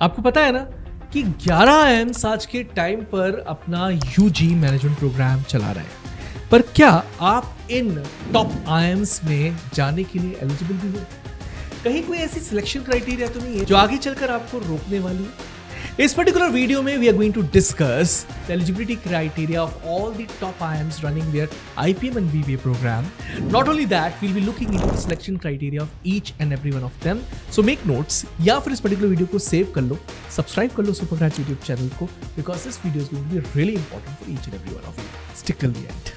आपको पता है ना कि 11 IIMs आज के टाइम पर अपना यूजी मैनेजमेंट प्रोग्राम चला रहे हैं, पर क्या आप इन टॉप IIMs में जाने के लिए एलिजिबल भी हो? कहीं कोई ऐसी सिलेक्शन क्राइटेरिया तो नहीं है जो आगे चलकर आपको रोकने वाली है? इस पर्टिकुलर वीडियो में we are going to discuss the eligibility criteria of all the top IIMs running their IPM and BBA program. Not only that, we'll be looking into the selection criteria of each and every one of them. So make notes या फिर इस particular video को save कर लो, subscribe कर लो सुपरग्रैड्स YouTube channel को, because this video is going to be really important for each and every one of you. Stick till the end.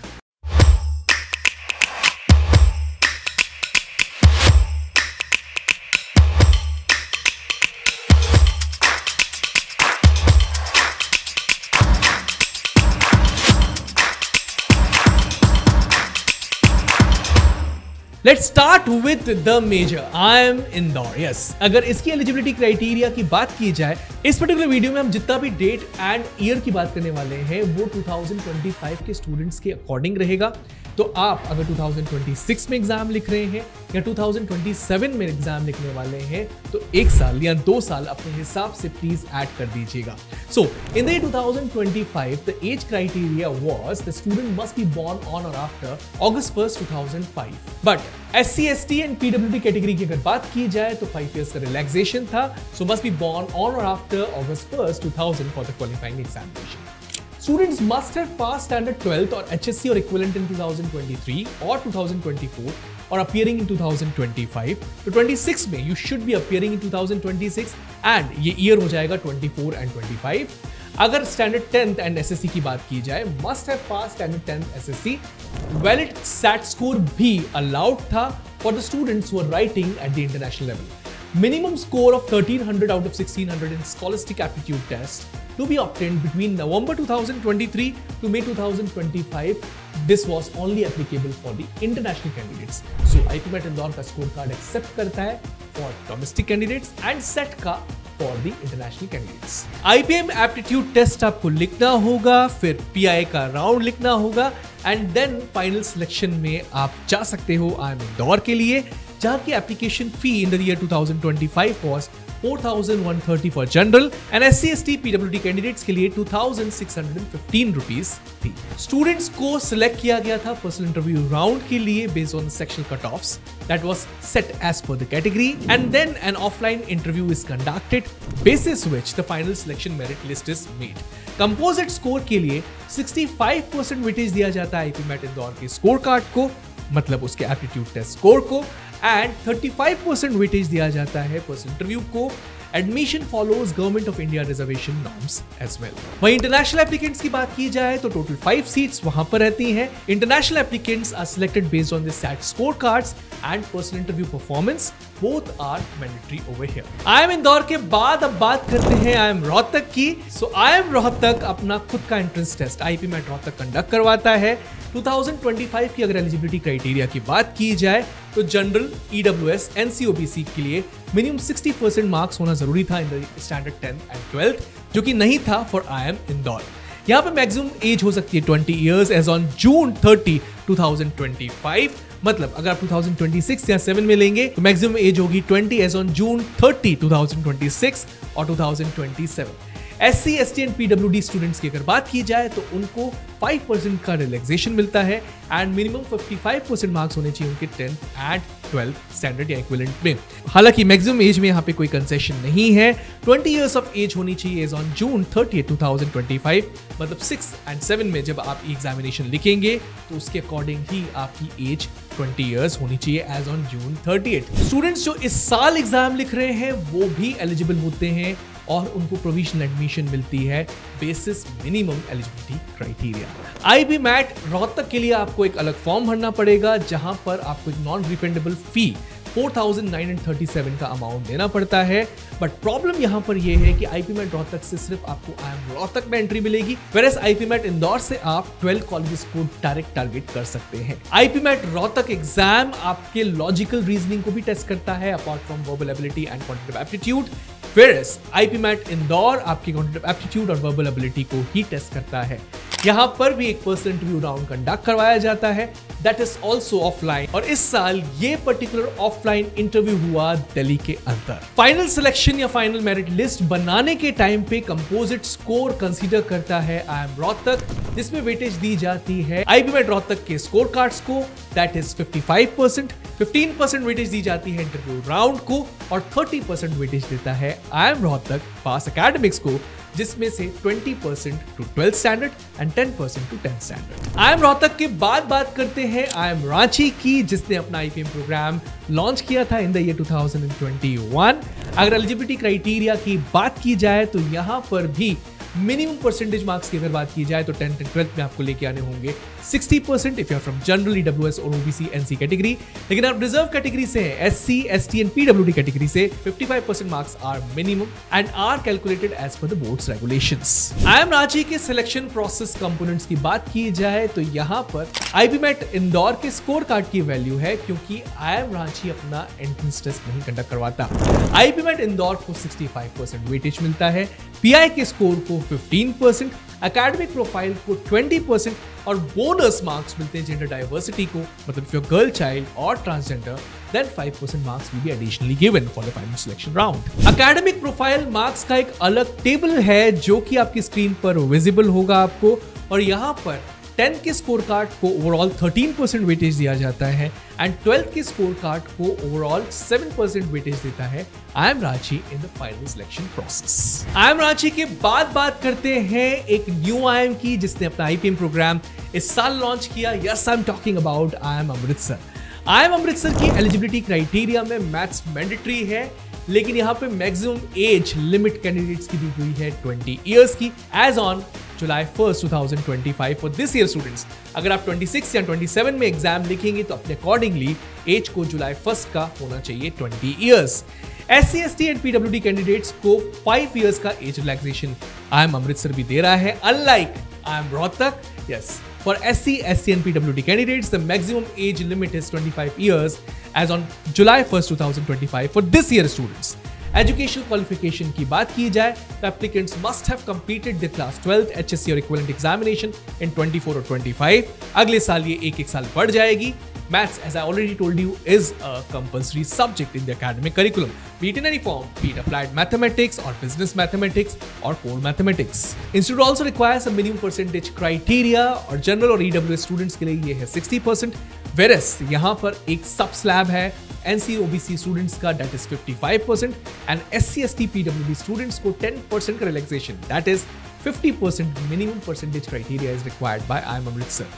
Let's start with the major IIM Indore. Yes, अगर इसकी eligibility criteria की बात की जाए, इस particular video में हम जितना भी डेट एंड ईयर की बात करने वाले हैं वो 2025 के स्टूडेंट्स के अकॉर्डिंग रहेगा. तो आप अगर 2026 में एग्जाम लिख रहे हैं या 2027 में एग्जाम लिखने वाले हैं तो 1 साल या 2 साल अपने हिसाब से प्लीज ऐड कर दीजिएगा. So in the year 2025, the age criteria was the student must be born on or after August 1st, 2005. But SC, ST and PWD category की अगर बात की जाए तो 5 years का रिलैक्सेशन था. So must be born on or after August 1st, 2000 for the qualifying examination. Students must have passed standard 12th or HSC or equivalent in 2023 or 2024 or appearing in 2025. तो 26 में you should be appearing in 2026 and ये year हो जाएगा 24 and 25. अगर standard 10th and SSC की बात की जाए, must have passed standard 10th SSC. Valid SAT score भी allowed था for the students who are writing at the international level. Minimum score of 1300 out of 1600 in scholastic aptitude test to be obtained between November 2023 to May 2025. This was only applicable for the international candidates. So IPMAT Indore का score card accept करता है for domestic candidates and SET का for the international candidates. IPM aptitude test आपको लिखना होगा, फिर PI का round लिखना होगा and then final selection में आप जा सकते हो IIM इंदौर के लिए, जहां की application fee in the year 2025 was 4,130 for general and SC, ST, PWD candidates के लिए 2,615 रुपीज थी. स्टूडेंट्स को सिलेक्ट किया गया था पर्सनल इंटरव्यू राउंड के लिए based on sectional cut-offs that was set as per the category and then an offline interview is conducted basis which the final selection merit list is made. Composite score के लिए 65% weightage दिया जाता है IPMAT Indore के score card को, मतलब उसके aptitude test score को, एंड 35% वेटेज दिया जाता है पर्सनल इंटरव्यू को. Admission follows government of India reservation norms as well. वहीं इंटरनेशनल एप्लीकेंट्स की बात की जाए तो टोटल 5 सीट्स वहां पर रहती हैं. International applicants are selected based on the SAT score cards and personal interview performance. Both are mandatory over here. IIM Indore के बाद अब बात करते हैं IIM रोहतक की. सो IIM रोहतक अपना खुद का entrance test IPMAT Rohtak conduct करवाता है. 2025 की अगर एलिजिबिलिटी क्राइटेरिया की बात की जाए तो जनरल, EWS, NC, OBC के लिए मिनिमम 60% मार्क्स होना जरूरी था in the standard 10th and 12th, जो कि नहीं था फॉर IIM इंदौर. यहाँ पे मैक्सिमम एज हो सकती है 20 इयर्स एज ऑन जून 30, 2025. मतलब अगर आप 2026 या 7 में लेंगे तो मैक्सिमम एज होगी 20 एज ऑन जून 30, 2026 और 2027. SC, ST and PWD students की अगर बात की जाए तो उनको 5% का रिलैक्सेशन मिलता है एंड मिनिमम 55% मार्क्स होने चाहिए उनके 10th एंड 12th स्टैंडर्ड या इक्विवेलेंट में. हालांकि मैक्सिमम एज में यहाँ पे कोई कंसेशन नहीं है. 20 इयर्स ऑफ एज होनी चाहिए एज ऑन जून 30, 2025. मतलब 6 एंड 7 में जब आप एग्जामिनेशन लिखेंगे तो उसके अकॉर्डिंग ही आपकी एज 20 इयर्स होनी चाहिए एज ऑन जून 38. स्टूडेंट्स जो इस साल एग्जाम लिख रहे हैं वो भी एलिजिबल होते हैं और उनको प्रोविजनल एडमिशन मिलती है basis minimum eligibility criteria. IPMAT Rohtak के लिए आपको एक अलग फॉर्म भरना पड़ेगा जहां पर आपको एक नॉन रिफंडेबल फी 4,937 का अमाउंट देना पड़ता है. बट प्रॉब्लम यहां पर यह है कि IPMAT रोहतक से सिर्फ आपको IIM रोहतक में एंट्री मिलेगी, whereas IPMAT इंदौर से आप 12 कॉलेजेस को डायरेक्ट टारगेट कर सकते हैं. IPMAT रोहतक एग्जाम आपके लॉजिकल रीजनिंग को भी टेस्ट करता है apart from verbal ability and quantitative aptitude. whereas IPMAT Indore आपकी क्वांटिटेटिव एप्टीट्यूड और वर्बल एबिलिटी को ही टेस्ट करता है. यहाँ पर भी एक पर्सनल इंटरव्यू राउंड कंडक्ट करवाया जाता है, दैट इज ऑल्सो ऑफलाइन। और इस साल ये पर्टिकुलर ऑफलाइन इंटरव्यू हुआ दिल्ली के अंदर। फाइनल सिलेक्शन या फाइनल मेरिट लिस्ट बनाने के टाइम पे कंपोजिट स्कोर कंसीडर करता है IIM रोहतक, जिसमें वेटेज दी जाती है IB MET रोहतक के स्कोर कार्ड्स को, दैट इज 55%, 15% वेटेज दी जाती है इंटरव्यू राउंड को, और 30% वेटेज देता है IIM रोहतक पास एकेडमिक्स को, जिसमें से 20% to 12th standard and 10% to 10th standard. IIM Rohtak के बाद बात करते हैं IIM रांची की, जिसने अपना IPM प्रोग्राम लॉन्च किया था इन द ईयर 2021। अगर एलिजिबिलिटी क्राइटेरिया की बात की जाए तो यहाँ पर भी मिनिमम परसेंटेज मार्क्स की अगर बात की जाए तो 10th एंड 12th में आपको लेके आने होंगे 60% if you are from general, EWS और OBC NC कैटेगरी। लेकिन आप रिजर्व कैटेगरी से हैं, SC, ST and PWD category से 55% marks are minimum and are calculated as per the boards regulations. IIM Ranchi के सिलेक्शन प्रोसेस कंपोनेंट्स की बात की जाए तो यहाँ पर IB MET इंदौर के स्कोर कार्ड की वैल्यू है, क्योंकि IIM रांची अपना एंट्रेंस टेस्ट नहीं कंडक्ट करवाता। IB MET इंदौर को 65% वेटेज मिलता है, PI के स्कोर को 15%, एकेडमिक प्रोफाइल को 20% और बोनस मार्क्स मिलते हैं जेंडर डाइवर्सिटी को, मतलब if you are girl child और transgender then 5% marks will be additionally given for the final selection round. Academic profile marks का एक अलग टेबल है जो कि आपकी स्क्रीन पर विजिबल होगा आपको, और यहाँ पर 10 के स्कोर कार्ड को ओवरऑल 13% वेटेज दिया जाता है एंड 12 के स्कोर कार्ड को ओवरऑल 7% वेटेज देता है IIM Ranchi in the final selection process. IIM Ranchi के बाद बात करते हैं एक न्यू IIM की, जिसने अपना IPM प्रोग्राम इस साल लॉन्च किया। Yes, I am talking about IIM Amritsar. IIM Amritsar की एलिजिबिलिटी क्राइटेरिया में मैथ्स मैंडेटरी है, लेकिन यहाँ पे मैक्सिमम एज लिमिट कैंडिडेट्स की दी हुई है 20 इयर्स की age on July 1st, 2025 for this year students. अगर आप 26 या 27 में एग्जाम लिखेंगे तो अपने अकॉर्डिंगली एज को July 1st का होना चाहिए 20 years. SC, ST and PWD candidates को 5 इयर्स का एज रिलैक्सेशन IIM अमृतसर भी दे रहा है, unlike IIM Rohtak. Yes, for SC, ST and PWD candidates, the maximum age limit is 25 years as on July 1st, 2025 for this year students. Educational qualification की बात की जाए तो applicants must have completed the class 12th HSC और equivalent examination in 24 और 25। अगले साल ये एक साल बढ़ जाएगी। Maths, as I already told you, is a compulsory subject in the academic curriculum, be it in any form, be it applied mathematics or business mathematics or core mathematics. Institute also requires a minimum percentage criteria और general और EWS students के लिए ये है 60%, whereas यहाँ पर एक सब slab है NC OBC students का, that is 55%, and SC ST PWD students को 10% का relaxation, that is 50% minimum percentage criteria is required by IIM Amritsar.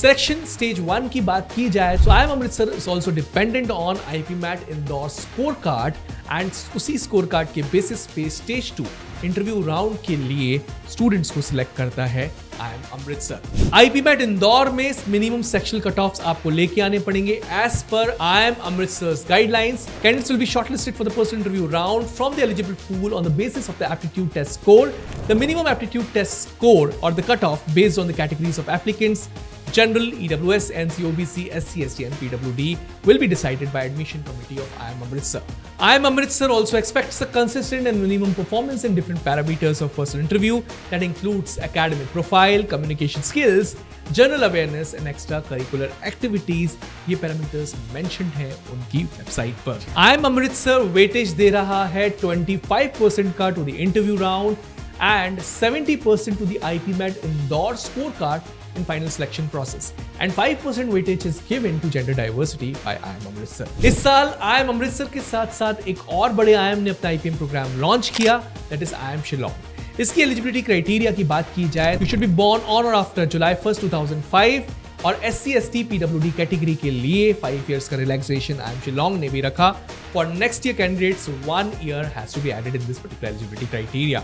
Selection stage 1 की बात की जाए तो IIM Amritsar is also dependent on IP MET Indore score card and उसी score card के basis पे स्टेज 2 इंटरव्यू राउंड के लिए स्टूडेंट्स को सिलेक्ट करता है IIM Amritsar. IP MET Indore में मिनिमम सेक्शनल कट ऑफ्स आपको लेके आने पड़ेंगे as per IIM Amritsar's guidelines. Candidates will be shortlisted for the personal interview round from the eligible pool on the basis of the aptitude test score. The minimum aptitude test score or the cutoff based on the categories of applicants General, EWS, NC, OBC, SC, ST and PWD will be decided by admission committee of IIM Amritsar. IIM Amritsar also expects a consistent and minimum performance in different parameters of personal interview that includes academic profile, communication skills, general awareness and extracurricular activities. ये parameters mentioned हैं उनकी website पर। IIM Amritsar weightage दे रहा है 25% का to the interview round and 70% to the IP MET Indore scorecard in final selection process and 5% weightage is given to gender diversity by IIM Amritsar. इस साल IIM Amritsar के साथ साथ एक और बड़े IIM ने अपना IPM प्रोग्राम लॉन्च किया, that is IIM शिलोंग। इसकी एलिजिबिलिटी क्राइटेरिया की बात की जाए, you should be born on or after July 1st, 2005 और SC, ST, PWD कैटेगरी के लिए 5 years का रिलैक्सेशन IIM शिलोंग ने भी रखा। For next year candidates, 1 year has to be added in this particular eligibility criteria.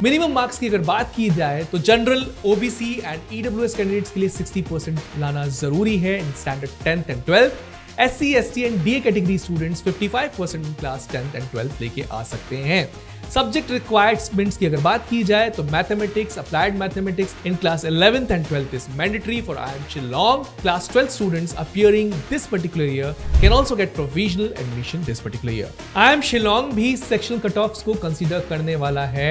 Minimum marks की अगर बात की जाए तो general, OBC and EWS candidates के लिए 60% लाना जरूरी है in standard 10th and 12th। SC, ST and DA category students 55% in class 10th and 12th लेके आ सकते हैं। सब्जेक्ट रिक्वायरमेंट्स की अगर बात की जाए तो mathematics, applied mathematics in class 11th and 12th is mandatory for IIM Shillong. Class 12 students appearing this particular year can also get provisional admission this particular year. IIM Shillong भी sectional cutoffs को consider करने वाला है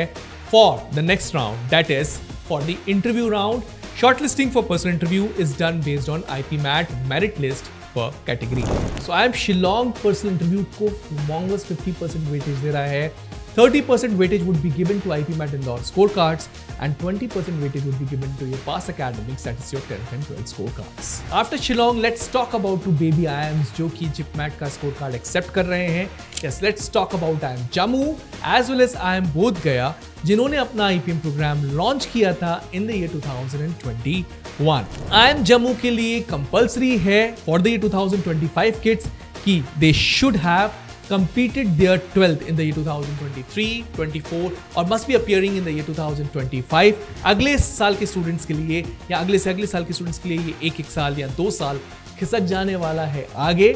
for the next round, that is for the interview round. Shortlisting for personal interview is done based on IPMAT merit list per category. So I am Shillong personal interview को humongous 50% weightage दे रहा है. 30% weightage would be given to IPMAT Indore scorecards and 20% weightage would be given to your past academics, that is your 10th and 12th scorecards. After Shillong, let's talk about two baby IIMs जो कि JIPMAT का scorecard accept कर रहे हैं. Yes, let's talk about IIM Jammu as well as IIM Bodh Gaya जिन्होंने अपना IPM programme launch किया था in the year 2021. IIM Jammu के लिए कंपल्सरी है for the year 2025 kids कि they should have completed their 12th in the year 2023, 24 और must be appearing in the year 2025. अगले साल के स्टूडेंट्स के लिए या अगले से अगले साल के स्टूडेंट्स के लिए ये एक साल या 2 साल खिसक जाने वाला है आगे.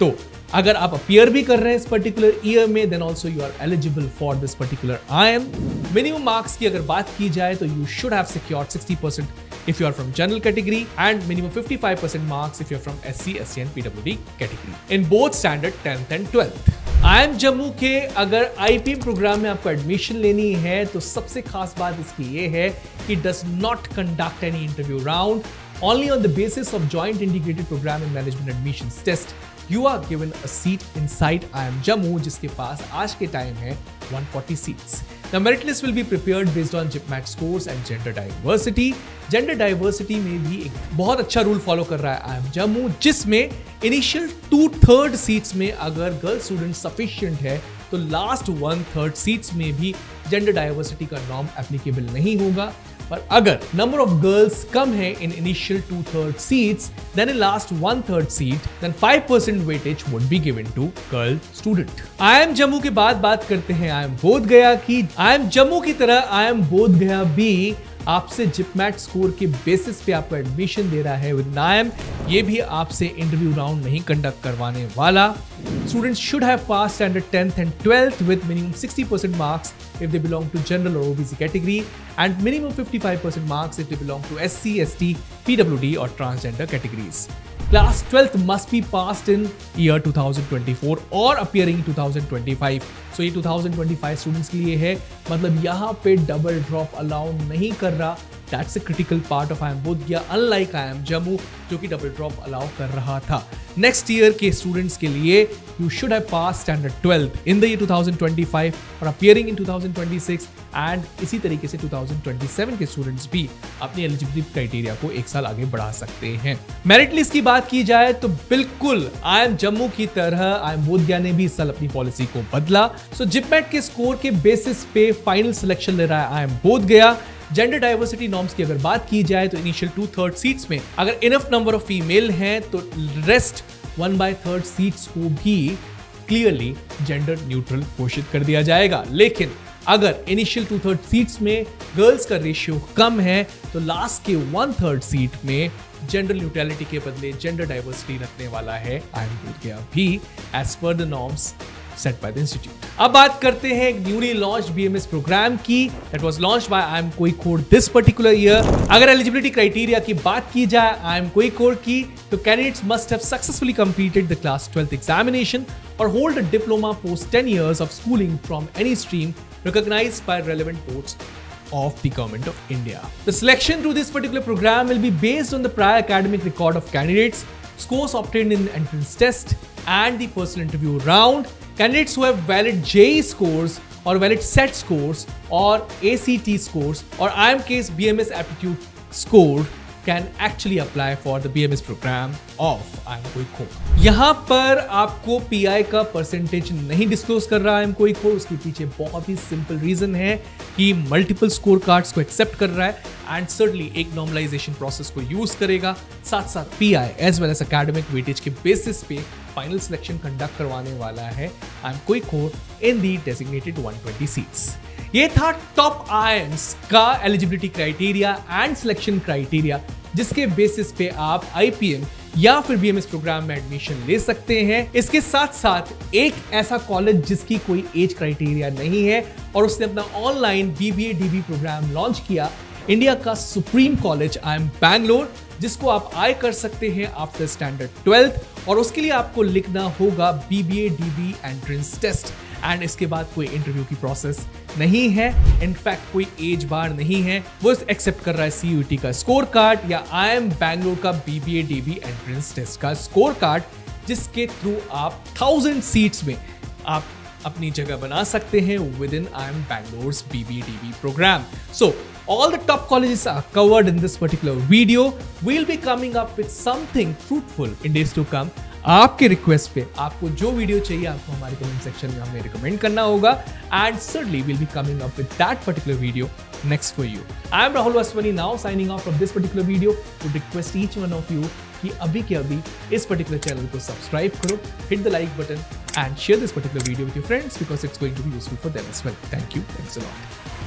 तो अगर आप अपीयर भी कर रहे हैं इस पर्टिकुलर ईयर में then also you are eligible for this particular IIM. Minimum marks की अगर बात की जाए तो you should have secured 60% if you are from general category and minimum 55% marks if you are from SC, SC and PWD category in both standard 10th and 12th. IIM Jammu के अगर IPM programme में आपको admission लेनी है तो सबसे खास बात इसकी ये है कि does not conduct any interview round. Only on the basis of joint integrated program and management admissions test you are given a seat inside IIM Jammu जिसके पास आज के टाइम है 140 seats. The merit list will be prepared based on JIPMAT scores and gender diversity. Gender diversity में भी एक बहुत अच्छा rule follow कर रहा है IIM Jammu जिसमें इनिशियल 2/3 सीट्स में अगर गर्ल स्टूडेंट सफिशिएंट है तो लास्ट 1/3 सीट्स में भी जेंडर डाइवर्सिटी का नॉर्म एप्लीकेबल नहीं होगा. पर अगर नंबर ऑफ गर्ल्स कम है in initial 2/3 seats then in last 1/3 seat then 5% weightage would be given to girl student. IIM Jammu के बाद बात करते हैं IIM बोध गया की. IIM Jammu की तरह IIM बोध गया भी आपसे JIPMAT स्कोर के बेसिस पे आपको एडमिशन दे रहा है विद IIM. ये भी आपसे इंटरव्यू राउंड नहीं कंडक्ट करवाने वाला. Students should have passed standard 10th and 12th with minimum 60% marks if they belong to general or OBC category and minimum 55% marks if they belong to SC, ST, PWD or transgender categories. Class 12th must be passed in year 2024 or appearing in 2025. So ये 2025 students के लिए है, मतलब यहाँ पे double drop allow नहीं कर रहा. That's a critical part of IIM Bodh Gaya, unlike IIM Jammu जो कि डबल ड्रॉप अलाउ कर रहा था. नेक्स्ट ईयर के स्टूडेंट्स के लिए you should have pass standard 12th in the year 2025 और अपीयरिंग इन 2026 एंड इसी तरीके से 2027 के स्टूडेंट्स भी अपनी एलिजिबिलिटी क्राइटेरिया को एक साल आगे बढ़ा सकते हैं. मेरिट लिस्ट की बात की जाए तो बिल्कुल IIM Jammu की तरह IIM Bodh Gaya ने भी इस साल अपनी पॉलिसी को बदला. सो JIPMAT के स्कोर के बेसिस पे फाइनल सिलेक्शन ले रहा है IIM Bodh Gaya. Gender diversity norms की अगर बात की जाए तो इनिशियल 2/3 सीट्स में अगर इनफ नंबर ऑफ फीमेल हैं तो रेस्ट 1/3 सीट्स को भी क्लियरली जेंडर न्यूट्रल घोषित कर दिया जाएगा. लेकिन अगर इनिशियल 2/3 सीट्स में गर्ल्स का रेशियो कम है तो लास्ट के 1/3 सीट में जेंडर न्यूट्रलिटी के बदले जेंडर डाइवर्सिटी रखने वाला है IIM Bodh Gaya भी as per the norms set by the institute. अब बात करते हैं एक न्यूली लॉन्च्ड BMS प्रोग्राम की that was launched by IIM Kozhikode this particular year. अगर एलिजिबिलिटी क्राइटेरिया की बात की जाए IIM Kozhikode की तो candidates must have successfully completed the class 12th examination or hold a diploma post 10 years of schooling from any stream recognized by relevant boards of the Government of India. The selection through this particular program will be based on the prior academic record of candidates, scores obtained in entrance test and the personal interview round. Candidates who have valid JEE scores or valid SET scores or ACT scores or IIM case BMS aptitude score can actually apply for the BMS program of IIM Kozhikode. यहाँ पर आपको PI का percentage नहीं disclose कर रहा है IIM Kozhikode. उसके पीछे बहुत ही सिंपल रीजन है कि मल्टीपल स्कोर कार्ड्स को एक्सेप्ट कर रहा है एंड सर्टनली एक नॉर्मलाइजेशन प्रोसेस को यूज करेगा. साथ साथ PI as well as academic weightage के बेसिस पे फाइनल सिलेक्शन कंडक्ट करवाने वाला है IIM Kozhikode in the designated 120 seats. ये था टॉप IIMs का eligibility criteria and selection criteria जिसके बेसिस पे आप IPM या फिर BMS प्रोग्राम में एडमिशन ले सकते हैं. इसके साथ साथ एक ऐसा कॉलेज जिसकी कोई एज क्राइटेरिया नहीं है और उसने अपना online BBA DB program launch किया, इंडिया का सुप्रीम कॉलेज IIM बैंगलोर, जिसको आप आई कर सकते हैं आफ्टर स्टैंडर्ड 12th और उसके लिए आपको लिखना होगा BBA DB entrance test and इसके बाद कोई इंटरव्यू की प्रोसेस नहीं है, इनफैक्ट कोई एज बार नहीं है, वो एक्सेप्ट कर रहा है CUET का स्कोर कार्ड या IIM बैंगलोर का BBA DB एंट्रेंस टेस्ट का स्कोर कार्ड, जिसके थ्रू आप 1000 सीट्स में आप अपनी जगह बना सकते हैं with in IIM Bangalore's BBA DB program. So all the top colleges are covered in this particular video. We'll be coming up with something fruitful in days to come. आपके request पे आपको जो वीडियो चाहिए आपको हमारे comment section में हमें recommend करना होगा, and certainly we'll be coming up with that particular video next for you. I am Rahul Vaswani now signing off from this particular video to request each one of you कि अभी के अभी इस particular channel को subscribe करो, hit the like button and share this particular video with your friends because it's going to be useful for them as well. Thank you. Thanks a lot.